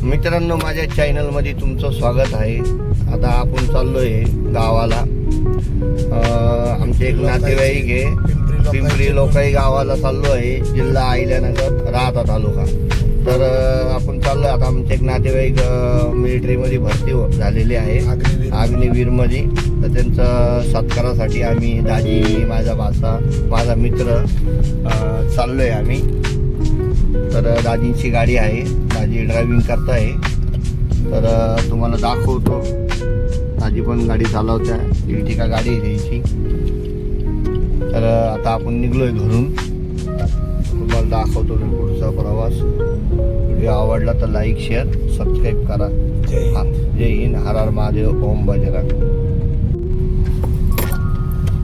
मित्रांनो, माझ्या चॅनलमध्ये तुमचं स्वागत आहे. आता आपण चाललोय गावाला. आमचे एक नातेवाईक आहे, पिंपरी लोकाई गावाला चाललो आहे, जिल्हा अहिल्यानगर, राहता तालुका. तर आपण चाललोय. आता आमचे एक नातेवाईक मिलिटरीमध्ये भरती झालेले आहे, अग्निवीरमध्ये. तर त्यांचा सत्कारासाठी आम्ही, दाजी, माझा भाचा, माझा मित्र चाललोय आम्ही. तर दाजींची गाडी आहे, दाजी ड्रायव्हिंग करताय. तर तुम्हाला दाखवतो. दाजी पण गाडी चालवत्या, इर्टिगा गाडी आहे त्यांची. तर आता आपण निघलोय घरून. तुम्हाला दाखवतो मी पुढचा प्रवास. व्हिडिओ आवडला तर लाईक, शेअर, सबस्क्राईब करा. जय हिंद, हर हर महादेव, ओम बजरंग.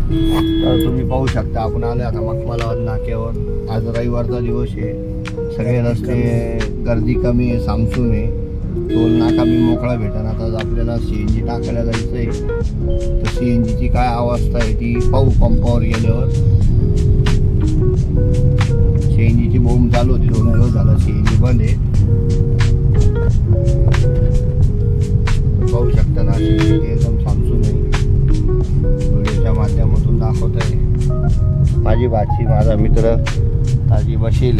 तर तुम्ही पाहू शकता, आपण आले आता मखमलाबाद नाक्यावर. आज रविवारचा दिवस आहे, सगळे रस्ते गर्दी कमी आहे, सामसून आहे. टोल नाका बी मोकळा भेटणार. आता आपल्याला CNG टाकायला जायचं आहे. तर CNGची काय अवस्था आहे ती पाहू पंपावर गेल्यावर. CNGची बोंब चालू होती, 2 दिवस झाला CNG बंद आहे. पाहू शकता ना, एकदम सामसून आहे. व्हिडिओच्या माध्यमातून दाखवत आहे. माझी भाची, माझा मित्र ताजी बसेल.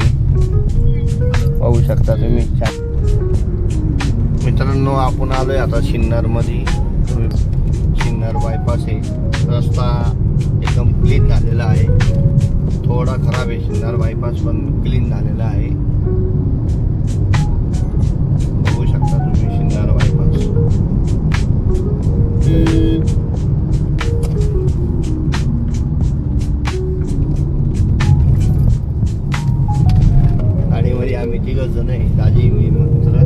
पाहू शकता तुम्ही. मित्रांनो, आपण आलोय आता सिन्नरमध्ये. सिन्नर बायपास आहे. रस्ता एकदम क्लीन झालेला आहे. थोडा खराब आहे सिन्नर बायपास, पण क्लीन झालेला आहे. बघू शकता तुम्ही सिन्नर बायपास. गाडीमध्ये आम्ही 3 जण आहे, दाजी, मी, मित्र.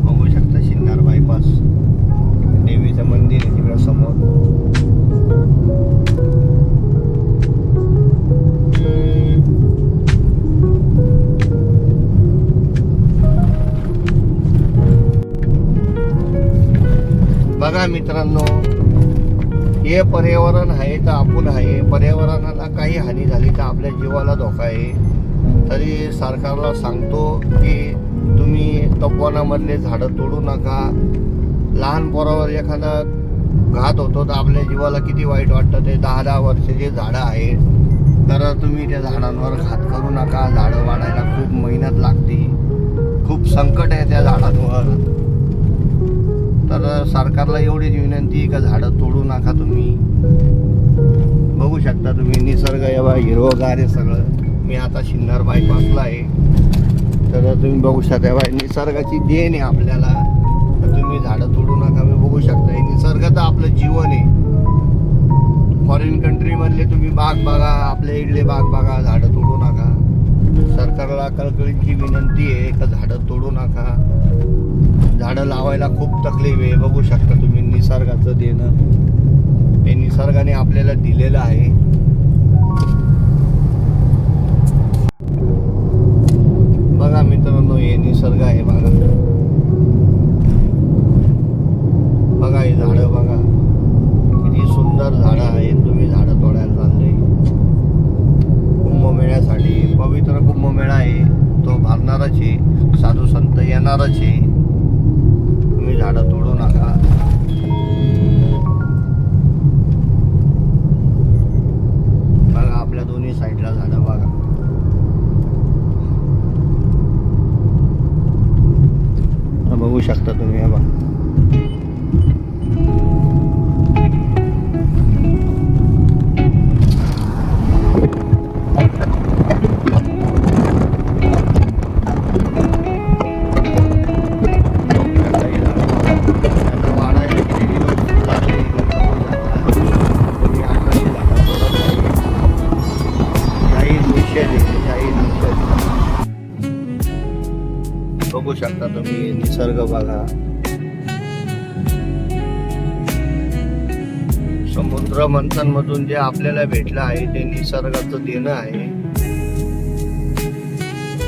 बघू शकता सिन्नर बायपास. देवीचं मंदिर आहे तिकडं समोर. बघा मित्रांनो, हे पर्यावरण आहे तर आपण आहे. पर्यावरणाला काही हानी झाली तर आपल्या जीवाला धोका आहे. तरी सरकारला सांगतो की तुम्ही तपोवनामधले झाडं तोडू नका. लहान पोरावर एखादा घात होतो तर आपल्या जीवाला किती वाईट वाटतं. ते 10-10 वर्षाचे झाडं आहेत, तर तुम्ही त्या झाडांवर घात करू नका. झाडं वाढायला खूप मेहनत लागते, खूप संकट आहे त्या झाडांवर. तर सरकारला एवढीच विनंती आहे का झाडं तोडू नका तुम्ही. बघू शकता तुम्ही निसर्ग एवढा हिरवगार आहे सगळं. मी आता सिन्नर बायपासला आहे. तर तुम्ही बघू शकता, निसर्गाची देण आहे आपल्याला. तर तुम्ही झाडं तोडू नका. मी बघू शकता, हे निसर्ग तर आपलं जीवन आहे. फॉरेन कंट्रीमधले तुम्ही बाग बघा, आपल्या इथले बाग बघा, झाडं तोडू नका. सरकारला कळकळीची विनंती आहे का झाडं तोडू नका. झाडं लावायला खूप तकलीफ आहे. बघू शकता तुम्ही निसर्गाचं देणं. हे निसर्गाने आपल्याला दिलेलं आहे. बघा मित्रांनो, हे निसर्ग आहे. बघा बघा, हे झाडं बघा, किती सुंदर झाडं आहेत. तुम्ही झाडं तोडायला चालले. कुंभमेळ्यासाठी, पवित्र कुंभमेळा आहे तो भरणारच आहे. साधू संत येणारच आहे. तुम्ही झाडं तोडू नका. बघा आपल्या दोन्ही साईडला झाडं बघा. बघू शकता तुम्ही. बघा बघू शकता तुम्ही निसर्ग बघा. समुद्र मंथन मधून जे आपल्याला भेटलं आहे ते निसर्गाचं देणं आहे.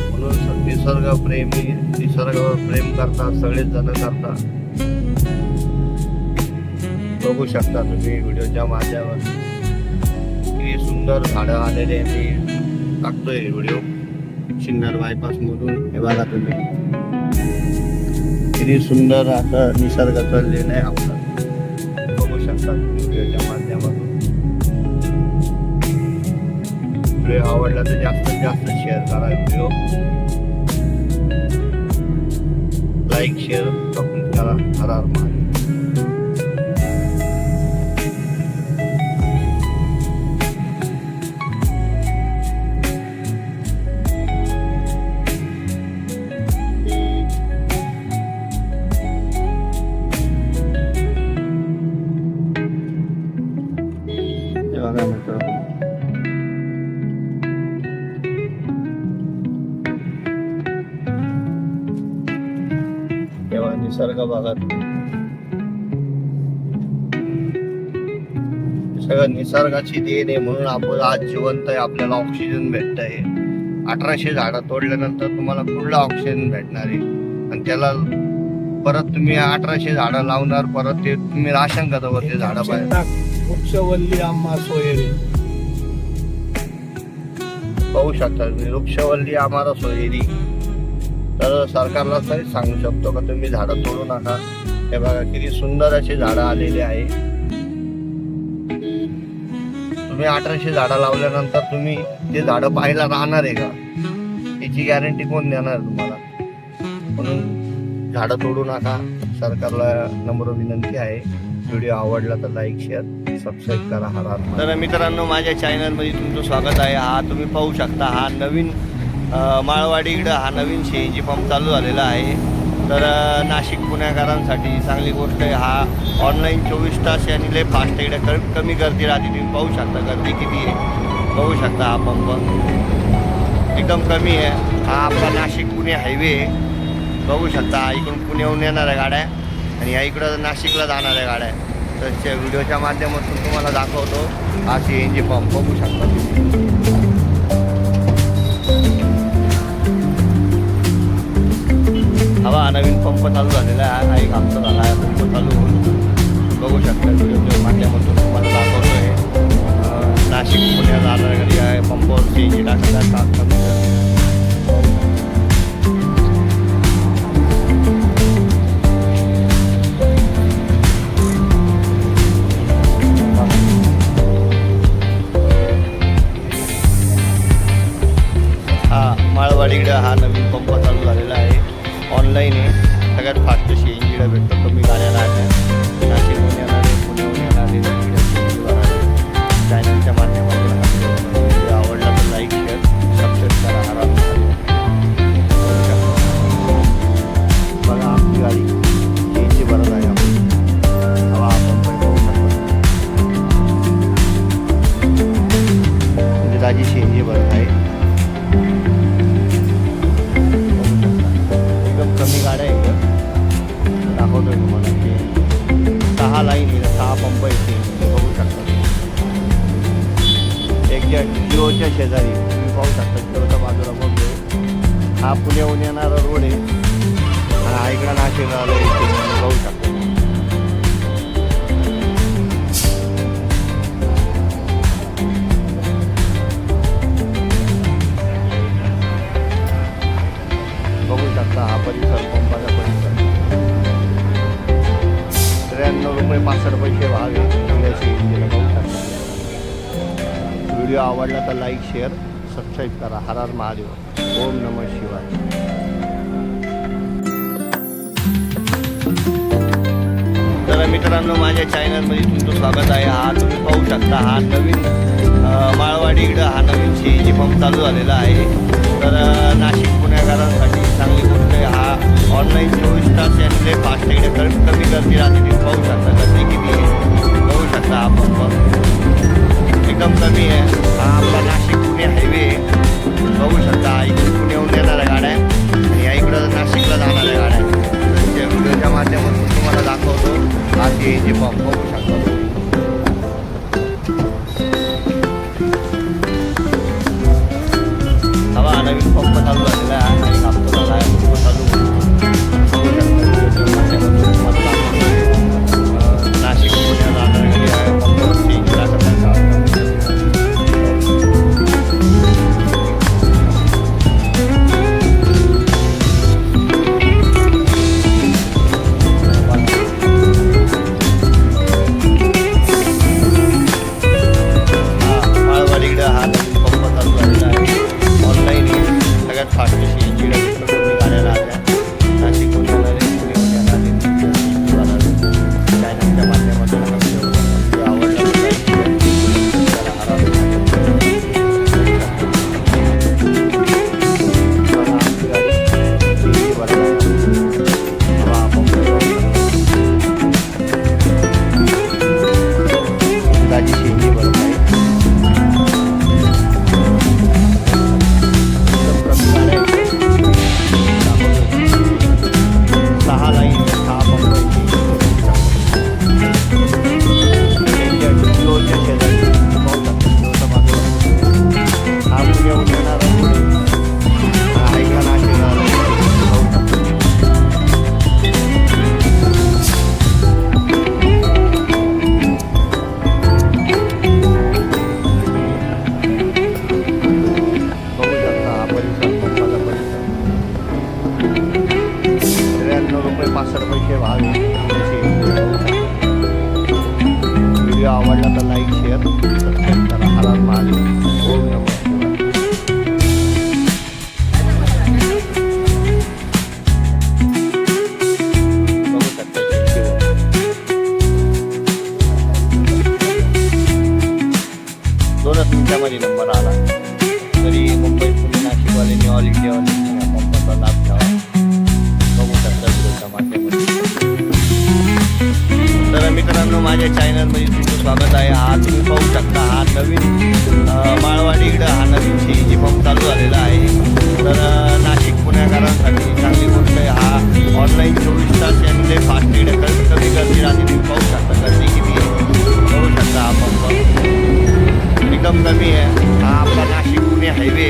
म्हणून निसर्ग प्रेमी, निसर्गावर प्रेम करतात, सगळेच जण करतात. बघू शकता तुम्ही व्हिडिओच्या माध्यमातून किती सुंदर झाडं आलेले. मी टाकतोय व्हिडिओ. सिन्नर बायपास मधून हे बघा तुम्ही किती सुंदर असं निसर्गाचं लेन आहे आपलं, बघू शकता व्हिडिओच्या माध्यमातून. व्हिडिओ आवडला तर जास्तीत जास्त शेअर करा, व्हिडिओ लाईक शेअर कमेंट करा. हर हर महादेव. बघा मित्रांनो, तेव्हा निसर्ग भागात सगळं निसर्गाची देण आहे म्हणून आपण आज जिवंत आहे, आपल्याला ऑक्सिजन भेटत आहे. 1800 झाडं तोडल्यानंतर तुम्हाला कुठला ऑक्सिजन भेटणार आहे? आणि त्याला परत तुम्ही 1800 झाडं लावणार, परत ते तुम्ही राशन खतावर ते झाडं पाहिजे. वृक्षवल्ली आम्हा सोयरे पाहू शकता तुम्ही, वृक्षवल्ली आम्हाला सोयरी. तर सरकारला तरी सांगू शकतो का तुम्ही झाडं तोडू नका. हे बघा किती सुंदर असे झाडं आलेले आहे. तुम्ही 1800 झाडं लावल्यानंतर तुम्ही ते झाडं पाहायला राहणार आहे का? याची गॅरंटी कोण देणार तुम्हाला? म्हणून झाडं तोडू नका. सरकारला नम्र विनंती आहे. व्हिडिओ आवडला तर लाईक शेअर सबस्क्राईब करा. तर मित्रांनो, माझ्या चॅनलमध्ये तुमचं स्वागत आहे. हा तुम्ही पाहू शकता, हा नवीन माळवाडी इकडं हा नवीन CNG पंप चालू झालेला आहे. तर नाशिक पुणेकरांसाठी चांगली गोष्ट आहे. हा ऑनलाईन 24 तास आणि लय फास्ट इकडे कमी गर्दी राहते. तुम्ही पाहू शकता गर्दी किती आहे, बघू शकता. हा पंप एकदम कमी आहे. हा आपला नाशिक पुणे हायवे बघू शकता. इकडून पुण्याहून येणाऱ्या गाड्या आणि या इकडं नाशिकला जाणाऱ्या गाड्या. तर त्या व्हिडिओच्या माध्यमातून तुम्हाला दाखवतो हा CNG पंप, बघू शकता तुम्ही. हा नवीन पंप चालू झालेला आहे. हा एक हप्ता झाला आहे पंप चालू होऊन, बघू शकता. व्हिडिओच्या माध्यमातून तुम्हाला दाखवतो आहे. नाशिक पुण्याला जाणाऱ्या गाडी आहे, पंपावर CNG टाकायला माळवाडीकडे हा नवीन पंप चालू झालेला आहे. ऑनलाईन आहे, सगळ्यात फास्ट CNG भेटतो. कमी गाड्या राहत्या. नाशिकहून येणारे, पुण्याहून येणारे चॅनलच्या माध्यमातून व्हिडिओ आवडला तर लाईक शेअर सबस्क्राईब करा. हरा बघा आपली गाडी CNG भरत आहे. हवा पंप पाहू शकतो म्हणजे ताजी CNG भरत आहे. कमी गाड्या आहे दाखवतोय तुम्हाला. की 6 लाईन आहे, 6 पंप आहे, बघू शकता. एक्झॅक्ट जिओच्या शेजारी तुम्ही पाहू शकता. जिओच्या बाजूला बघतोय. हा पुण्याहून येणारा रोड आहे आणि हा इकडं नाशिकला बघू शकता. बघू शकता हा परिसर, पंपाचा परिसर. 93 रुपये 65 पैसे भाग आहे CNG. बघू शकता. व्हिडिओ आवडला तर लाईक शेअर सबस्क्राईब करा. हर हर महादेव. ओम नमः शिवाय. तर मित्रांनो, माझ्या चॅनलमध्ये तुमचं स्वागत आहे. हा तुम्ही पाहू शकता, हा नवीन माळवाडी इकडं हा नवीन CNG पंप चालू झालेला आहे. तर नाशिक पुणेकरांसाठी चांगली गोष्ट आहे. हा ऑनलाईन 24 तास आणि लय फास्ट इकडे कमी गर्दी राहते. तुम्ही पाहू शकता गर्दी किती आहे, बघू शकता. हा पंप एकदम कमी आहे. हा आपला नाशिक पुणे हायवे बघू शकता. इकडे पुण्याहून येणाऱ्या गाड्या आणि या इकडं नाशिकला जाणाऱ्या गाड्या. त्या व्हिडिओच्या माध्यमातून तुम्हाला दाखवतो हा CNG पंप, बघू शकता. हवा सर्वांनी या पंपाचा लाभ घ्यावा. बघू शकता व्हिडिओच्या माध्यमातून. तर मित्रांनो, माझ्या चॅनलमध्ये तुमचं स्वागत आहे. हा तुम्ही पाहू शकता, हा नवीन माळवाडी इकडं हा नवीन CNG पंप चालू झालेला आहे. तर नाशिक पुणेकरांसाठी चांगली गोष्ट आहे. हा ऑनलाईन 24 तास यांनी फास्ट इकडे कमी गर्दी राहते. तुम्ही पाहू शकता गर्दी किती आहे. पाहू शकता हा पंप एकदम कमी आहे. हा आपला नाशिक पुणे हायवे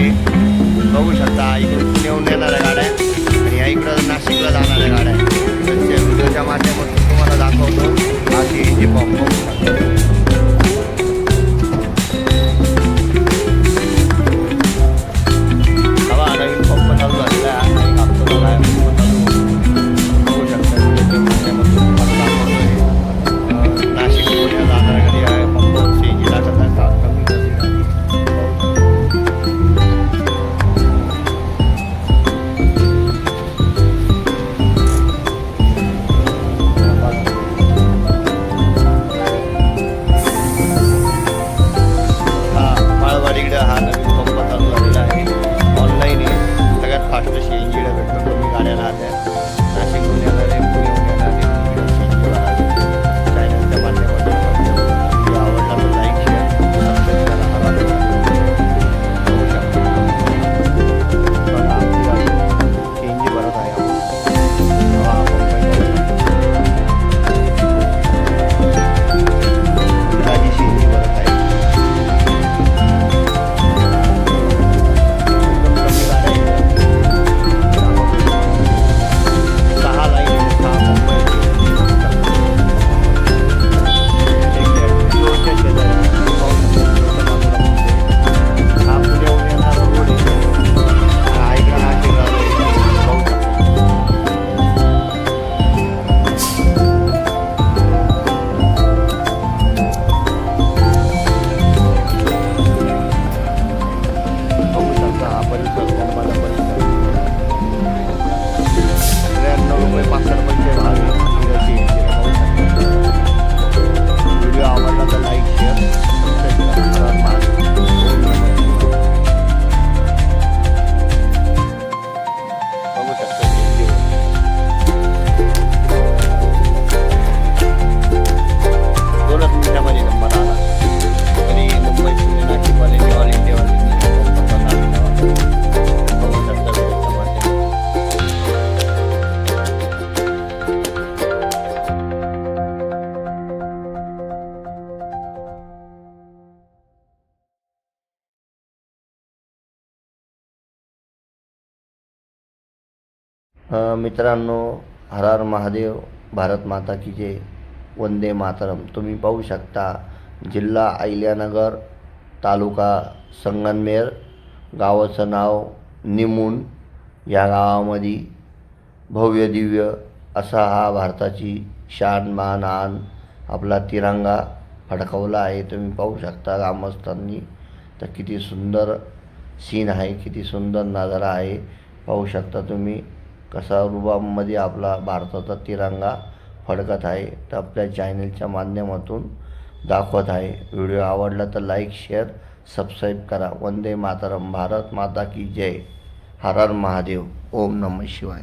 बघू शकता. इकडून पुण्याहून येणाऱ्या गाड्या आणि या इकडं नाशिकला जाणाऱ्या गाड्या. त्यांच्या व्हिडिओच्या माध्यमातून तुम्हाला दाखवतो हा CNG पंप बघू शकता. नवीन पंप चालू झालेला आहे. एक हप्ता झाला आहे पंप चालू. बघू शकता व्हिडिओच्या माध्यमातून तुम्हाला दाखवतो. नाशिक पुणे जाणाऱ्या गाडी आहे. पंप CNG टाकत आहे. कमी गर्दी राहते. माळवाडीकडे हा नवीन पंप चालू झालेला आहे. ऑनलाईन आहे. सगळ्यात फास्ट CNG भेटतो. कमी गाड्या राहत्या. नाशिकहून येणारे पुण्याहून येणारे CNG राहते. चॅनलच्या माध्यमातून व्हिडिओ आवडला तर लाईक शेअर सबस्क्राईब करा. बघू शकता बघा आपली गाडी CNG भरत आहे. हा पंप गाडी CNG भरत आहे. व्हिडिओ आवडला तर लाईक शेअर सबस्क्राईब करा. बघू शकता दोनच मिनिटामध्ये नंबर आला. तरी मुंबई पुणे नाशिकवाल्यांनी ऑल इंडियावाल्यांनी पंपाचा लाभ घ्यावा. बघू शकता व्हिडिओच्या माध्यमातून. मित्रांनो, हर हर महादेव, भारत माता की जय, वंदे मातरम. तुम्ही पाहू शकता जिल्हा अहिल्यानगर, तालुका संगमनेर, गावाचं नाव निमूण. या गावामध्ये भव्य दिव्य असा हा भारताची शान मान आन आपला तिरंगा फडकवला आहे. तुम्ही पाहू शकता ग्रामस्थांनी. तर किती सुंदर सीन आहे, किती सुंदर नजारा आहे. पाहू शकता तुम्ही कसा रुबाबमध्ये आपला भारताचा तिरंगा फडकत आहे. तर आपल्या चॅनलच्या माध्यमातून दाखवत आहे. व्हिडिओ आवडला तर लाईक शेअर सबस्क्राईब करा. वंदे मातरम, भारत माता की जय, हर हर महादेव, ओम नमः शिवाय.